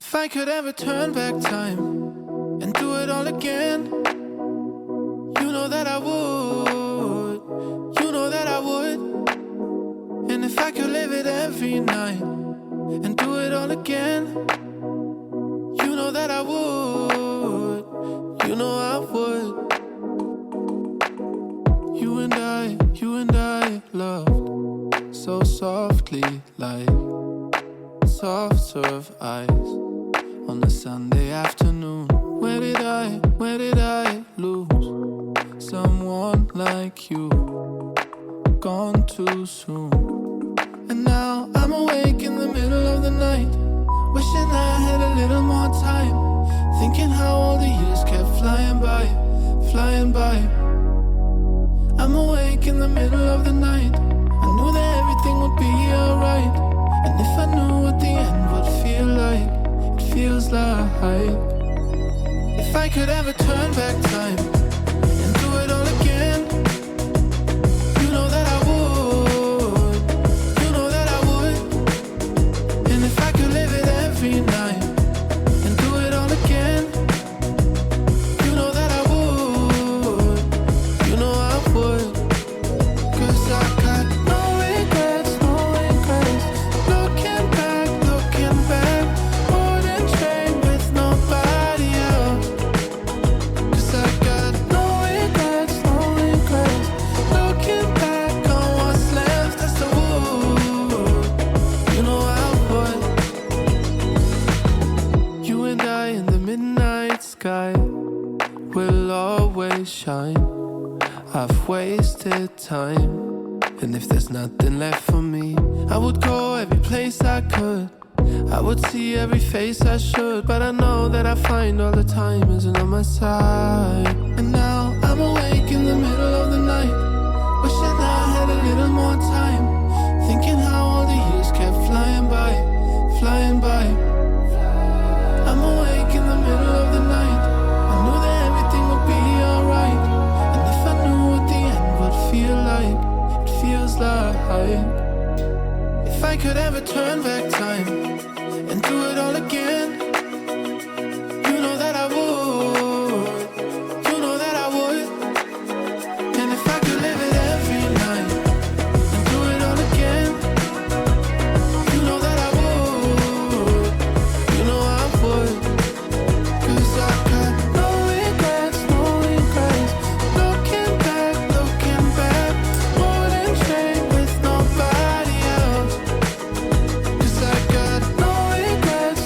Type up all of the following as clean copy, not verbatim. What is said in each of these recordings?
If I could ever turn back time and do it all again, you know that I would, you know that I would. And if I could live it every night and do it all again, you know that I would, you know I would. You and I loved so softly like soft serve ice on a Sunday afternoon. Where did I lose someone like you? Gone too soon. And now I'm awake in the middle of the night, wishing I had a little more time, thinking how all the years kept flying by, flying by. I'm awake in the middle of the night, I knew that everything would be alright. And if I knew what the end would feel like, it feels like if I could ever turn back time and do it all again, you know that I would, you know that I would. And if I could live it every night and do it all again, you know that I would, you know I would. 'Cause I got no regrets, no regrets. Looking back, wouldn't trade with nobody else. 'Cause I got no regrets, no regrets. Looking back on what's left, I still would, you know I would. You and I in the midnight sky will always shine. I've wasted time, and if there's nothing left for me, I would go every place I could, I would see every face I should. But I know that I find all the time isn't on my side. And now I'm awake in the middle of the night, wishing I had a little more time, thinking how all the years kept flying by, flying by. I'm awake in the middle of the night, I knew that everything would be alright. And if I knew what the end would feel like, it feels like if I could ever turn back time and do it all again, you know that I would, you know that I would. And if I could live it every night and do it all again, you know that I would, you know I would. 'Cause I got no regrets, no regrets. Looking back, wouldn't trade with nobody else. 'Cause I got no regrets,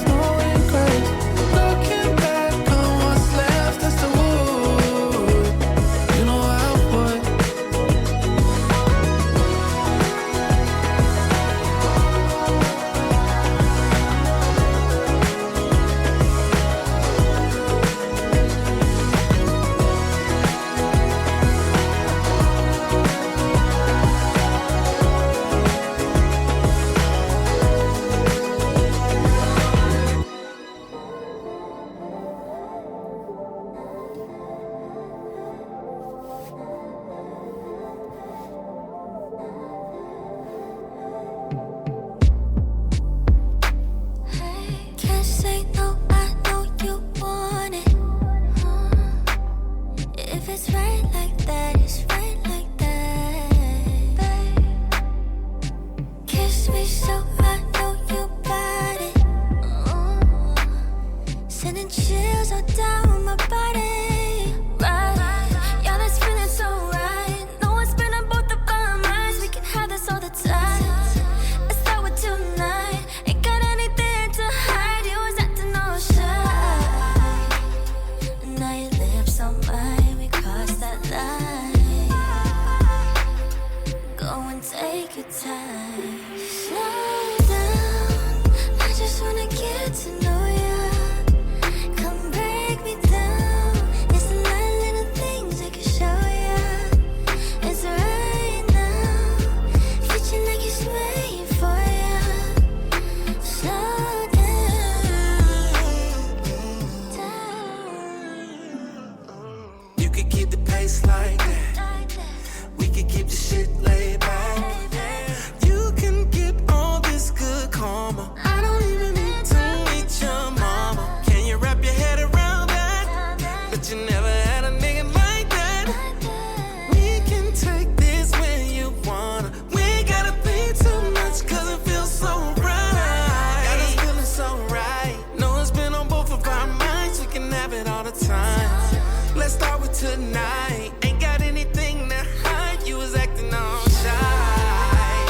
the time. Let's start with tonight. Ain't got anything to hide. You was acting all shy.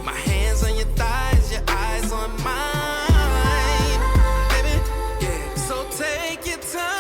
My hands on your thighs, your eyes on mine. Baby, yeah. So take your time.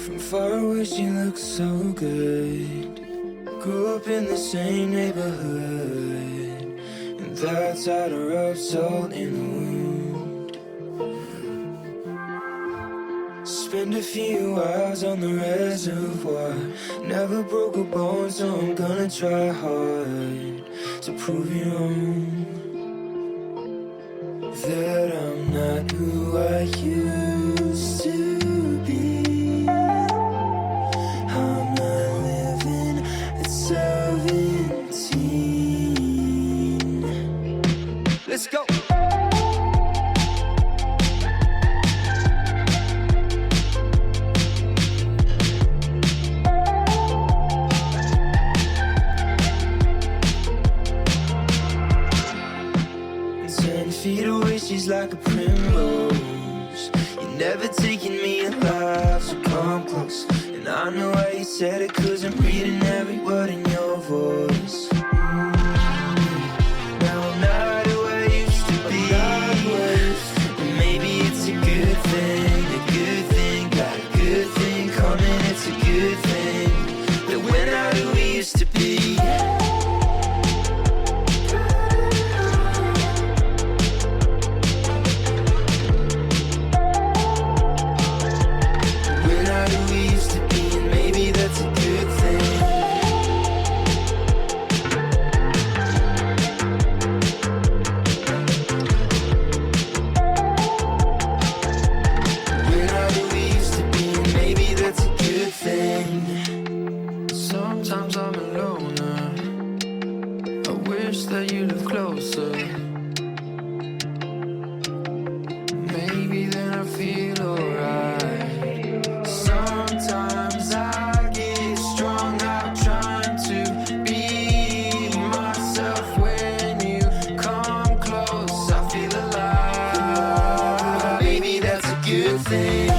From far away she looks so good. Grew up in the same neighborhood, and that's how to rub salt in the wound. Spend a few hours on the reservoir. Never broke a bone, so I'm gonna try hard to prove you wrong, that I'm not who I used to be. I'm not living at 17. Let's go. Feet away, she's like a primrose. You're never taking me alive, so come close. And I know why you said it, 'cause I'm reading every word in your voice. Now I'm not who I used to be, and maybe it's a good thing. Got a good thing coming, it's a good thing that we're not who we used to be. Sometimes I'm a loner. I wish that you lived closer. Maybe then I feel alright. Sometimes I get strung out trying to be myself. When you come close, I feel alive. Maybe that's a good thing.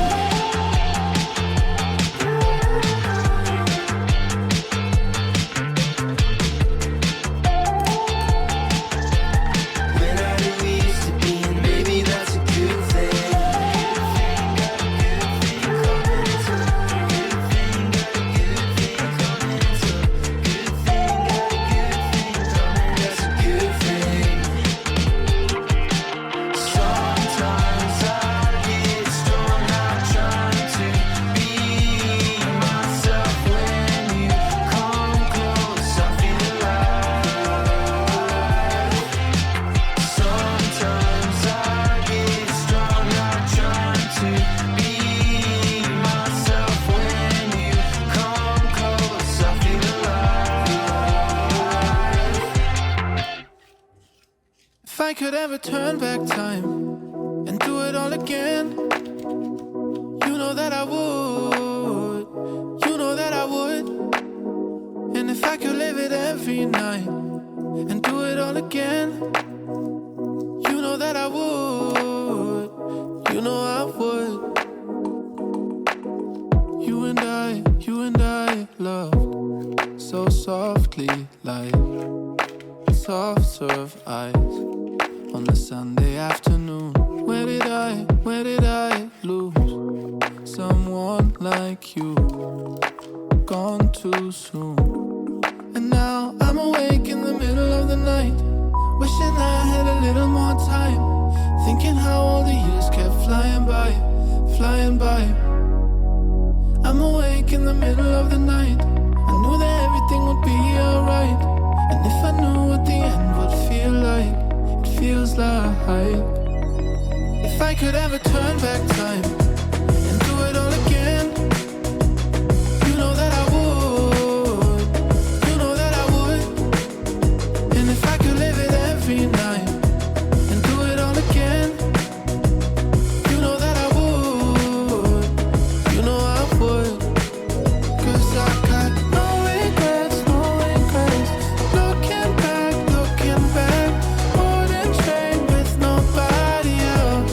If I could ever turn back time and do it all again, you know that I would, you know that I would. And if I could live it every night and do it all again, you know that I would, you know I would. You and I loved so softly, like soft serve eyes on a Sunday afternoon. Where did I lose someone like like you, gone too soon. And now I'm awake in the middle of the night, wishing I had a little more time, thinking how all the years kept flying by, flying by. I'm awake in the middle of the night, I knew that everything would be alright. And if I knew what the end would feel like, it feels like if I could ever turn back time and do it all again, you know that I would, you know that I would. And if I could live it every night and do it all again, you know that I would, you know I would. 'Cause I got no regrets, no regrets. Looking back, wouldn't trade with nobody else.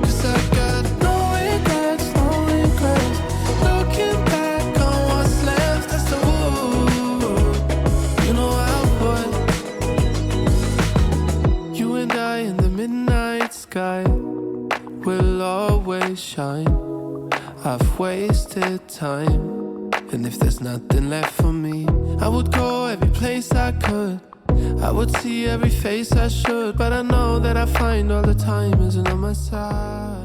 'Cause I got no regrets, no regrets. Looking back on what's left, I still would, you know I would. You and I in the midnight sky will always shine. I've wasted time, and if there's nothing left for me, I would go every place I could, I would see every face I should. But I know that I find all the time isn't on my side.